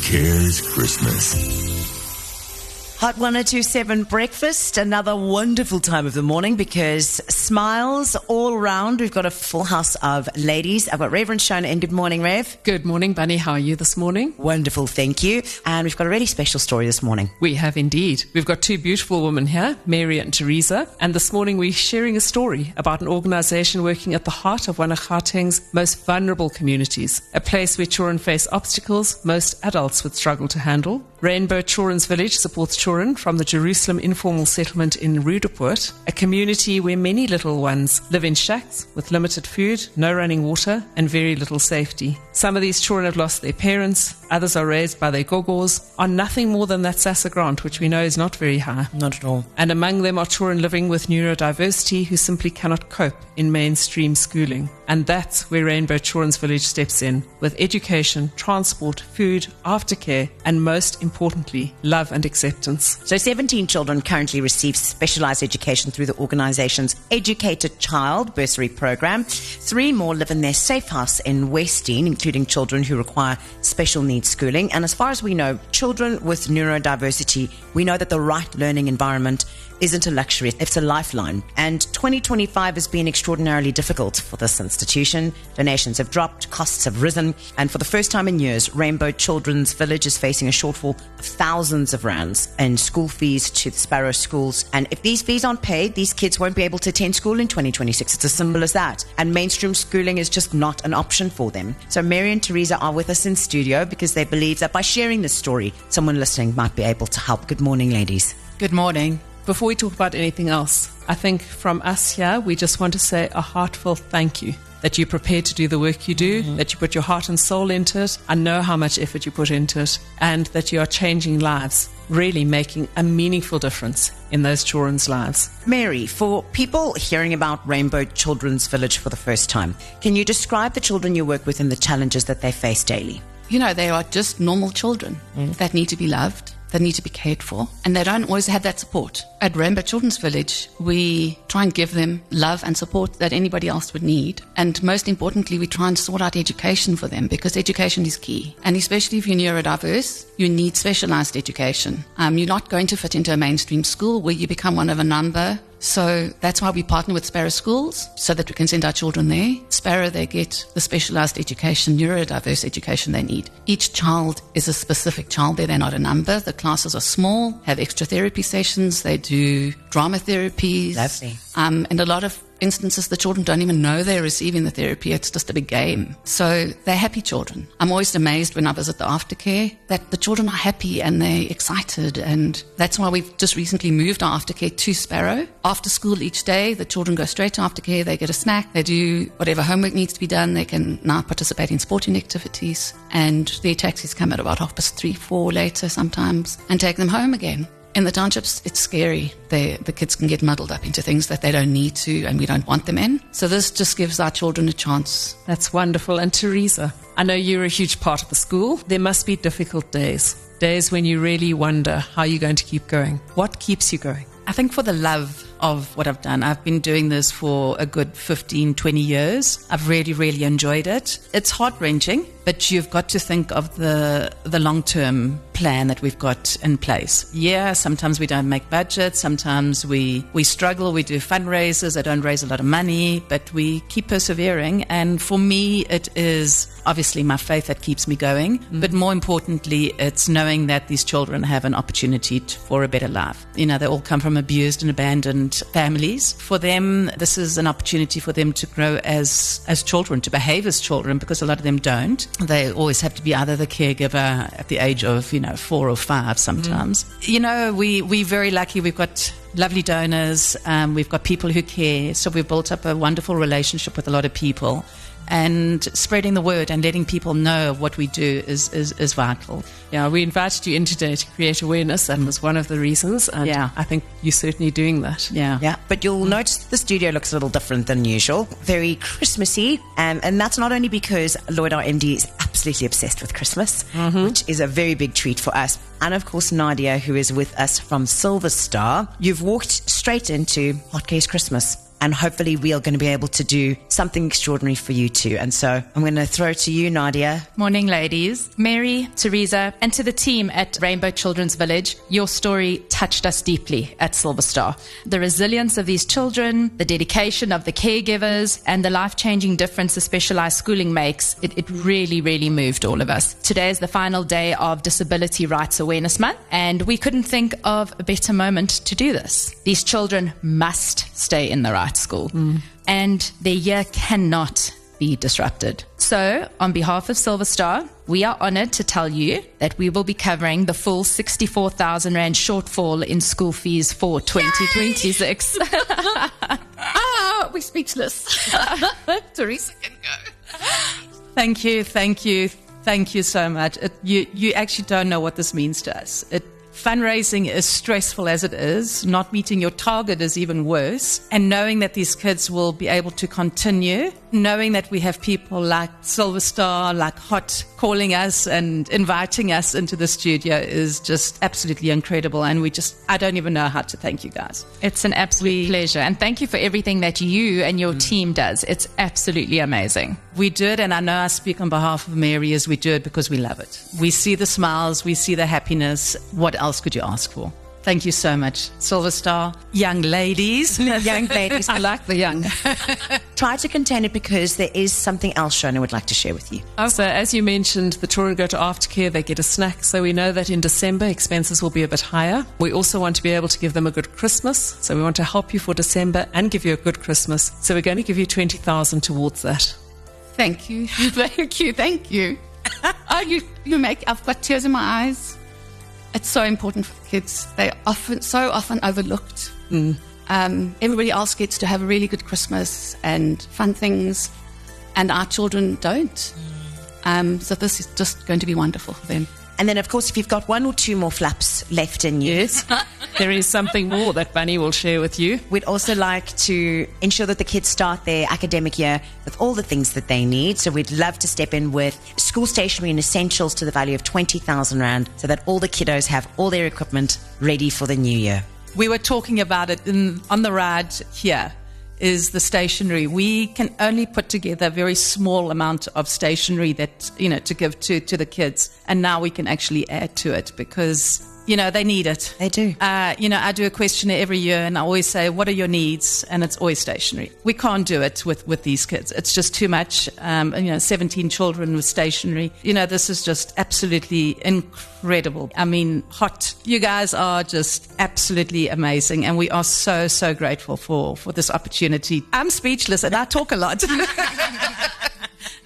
HotCares Christmas. Hot 1027 breakfast, another wonderful time of the morning because smiles all around. We've got a full house of ladies. I've got Reverend Shona in. Good morning, Rev. Good morning, Bunny. How are you this morning? Wonderful, thank you. And we've got a really special story this morning. We have indeed. We've got two beautiful women here, Mary and Teresa. And this morning we're sharing a story about an organisation working at the heart of one of Gauteng's most vulnerable communities, a place where children face obstacles most adults would struggle to handle. Rainbow Children's Village supports children from the Jerusalem Informal Settlement in Roodepoort, a community where many little ones live in shacks with limited food, no running water, and very little safety. Some of these children have lost their parents, others are raised by their gogos on nothing more than that SASSA grant, which we know is not very high. Not at all. And among them are children living with neurodiversity who simply cannot cope in mainstream schooling. And that's where Rainbow Children's Village steps in, with education, transport, food, aftercare, and most importantly, love and acceptance. So 17 children currently receive specialised education through the organisation's Educated Child bursary program. 3 more live in their safe house in Westdean, including children who require special needs schooling. And as far as we know, children with neurodiversity, we know that the right learning environment isn't a luxury, it's a lifeline. And 2025 has been extraordinarily difficult for this institution. Donations have dropped, costs have risen, and for the first time in years, Rainbow Children's Village is facing a shortfall of thousands of rands in school fees to the Sparrow Schools. And if these fees aren't paid, these kids won't be able to attend school in 2026. It's as simple as that. And mainstream schooling is just not an option for them. So Mary and Teresa are with us in studio because they believe that by sharing this story, someone listening might be able to help. Good morning, ladies. Good morning. Before we talk about anything else, I think from us here, we just want to say a heartfelt thank you that you're prepared to do the work you do, that you put your heart and soul into it. I know how much effort you put into it, and that you are changing lives, really making a meaningful difference in those children's lives. Mary, for people hearing about Rainbow Children's Village for the first time, can you describe the children you work with and the challenges that they face daily? You know, they are just normal children that need to be loved, that need to be cared for, and they don't always have that support. At Rainbow Children's Village, we try and give them love and support that anybody else would need. And most importantly, we try and sort out education for them because education is key. And especially if you're neurodiverse, you need specialised education. You're not going to fit into a mainstream school where you become one of a number. So that's why we partner with Sparrow Schools so that we can send our children there. Sparrow, they get the specialised education, neurodiverse education they need. Each child is a specific child there. They're not a number. The classes are small, have extra therapy sessions. They do drama therapies. Lovely. And a lot of instances, the children don't even know they're receiving the therapy. It's just a big game. So they're happy children. I'm always amazed when I visit the aftercare that the children are happy and they're excited. And that's why we've just recently moved our aftercare to Sparrow. After school each day, the children go straight to aftercare. They get a snack. They do whatever homework needs to be done. They can now participate in sporting activities. And their taxis come at about 3:30, 4 later sometimes and take them home again. In the townships, it's scary. The kids can get muddled up into things that they don't need to and we don't want them in. So this just gives our children a chance. That's wonderful. And Teresa, I know you're a huge part of the school. There must be difficult days when you really wonder how you're going to keep going. What keeps you going? I think for the love of what I've done. I've been doing this for a good 15, 20 years. I've really, really enjoyed it. It's heart-wrenching, but you've got to think of the long-term plan that we've got in place. Yeah, sometimes we don't make budgets. Sometimes we struggle. We do fundraisers. I don't raise a lot of money, but we keep persevering. And for me, it is obviously my faith that keeps me going. But more importantly, it's knowing that these children have an opportunity for a better life. You know, they all come from abused and abandoned families. For them, this is an opportunity for them to grow as children, to behave as children, because a lot of them don't. They always have to be either the caregiver at the age of, 4 or 5 sometimes. We're very lucky. We've got lovely donors. We've got people who care. So we've built up a wonderful relationship with a lot of people. And spreading the word and letting people know what we do is vital. Yeah, we invited you in today to create awareness. That was one of the reasons. And yeah. I think you're certainly doing that. Yeah. But you'll notice the studio looks a little different than usual. Very Christmassy. And that's not only because Lloyd, our MD, is absolutely obsessed with Christmas, which is a very big treat for us. And of course, Nadia, who is with us from Silverstar. You've walked straight into HotCares Christmas. and hopefully we are going to be able to do something extraordinary for you too. And so I'm going to throw to you, Nadia. Morning, ladies. Mary, Teresa, and to the team at Rainbow Children's Village, your story touched us deeply at Silverstar. The resilience of these children, the dedication of the caregivers, and the life-changing difference the specialized schooling makes, it really, really moved all of us. Today is the final day of Disability Rights Awareness Month, and we couldn't think of a better moment to do this. These children must stay in the right school, and their year cannot be disrupted. So, on behalf of Silverstar, we are honored to tell you that we will be covering the full 64,000 Rand shortfall in school fees for 2026. We're speechless. Teresa can go. Thank you so much. You actually don't know what this means to us. Fundraising is stressful as it is. Not meeting your target is even worse. And knowing that these kids will be able to continue, knowing that we have people like Silverstar, like Hot, calling us and inviting us into the studio is just absolutely incredible. And I don't even know how to thank you guys. It's an absolute pleasure. And thank you for everything that you and your team does. It's absolutely amazing. We do it, and I know I speak on behalf of Mary, as we do it because we love it. We see the smiles, we see the happiness. What else could you ask for? Thank you so much, Silverstar. Young ladies. Young ladies. I like the young. Try to contain it because there is something else Shona would like to share with you. So, as you mentioned, the children go to aftercare, they get a snack. So we know that in December, expenses will be a bit higher. We also want to be able to give them a good Christmas. So we want to help you for December and give you a good Christmas. So we're going to give you 20,000 towards that. Thank you. Thank you. I've got tears in my eyes. It's so important for the kids. They're so often overlooked. Everybody else gets to have a really good Christmas and fun things, and our children don't. So this is just going to be wonderful for them. And then, of course, if you've got one or two more flaps left in you, Yes, there is something more that Bunny will share with you. we'd also like to ensure that the kids start their academic year with all the things that they need. So we'd love to step in with school stationery and essentials to the value of 20,000 Rand so that all the kiddos have all their equipment ready for the new year. We were talking about it on the ride here. Is the stationery. We can only put together a very small amount of stationery that, to give to the kids. And now we can actually add to it because, they need it. They do. I do a questionnaire every year and I always say, what are your needs? And it's always stationery. We can't do it with these kids. It's just too much. 17 children with stationery. This is just absolutely incredible. I mean, Hot, you guys are just absolutely amazing. And we are so, so grateful for this opportunity. I'm speechless and I talk a lot.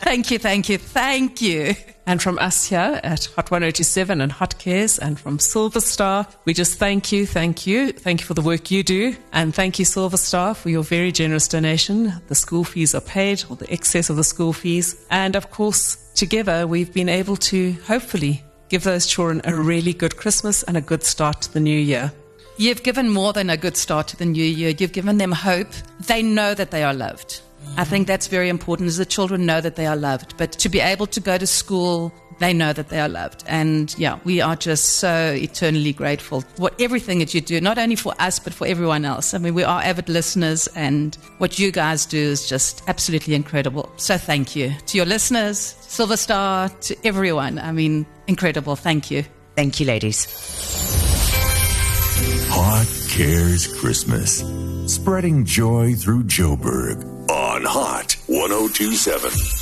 Thank you. And from us here at Hot 102.7 and HotCares and from Silverstar, we just thank you. Thank you for the work you do. And thank you, Silverstar, for your very generous donation. The school fees are paid, or the excess of the school fees. And of course, together, we've been able to hopefully give those children a really good Christmas and a good start to the new year. You've given more than a good start to the new year. You've given them hope. They know that they are loved. I think that's very important, is the children know that they are loved. But to be able to go to school, they know that they are loved. And we are just so eternally grateful for everything that you do, not only for us, but for everyone else. I mean, we are avid listeners, and what you guys do is just absolutely incredible. So thank you to your listeners, Silverstar, to everyone. I mean, incredible. Thank you. Thank you, ladies. HotCares Christmas. Spreading joy through Joburg on Hot 102.7.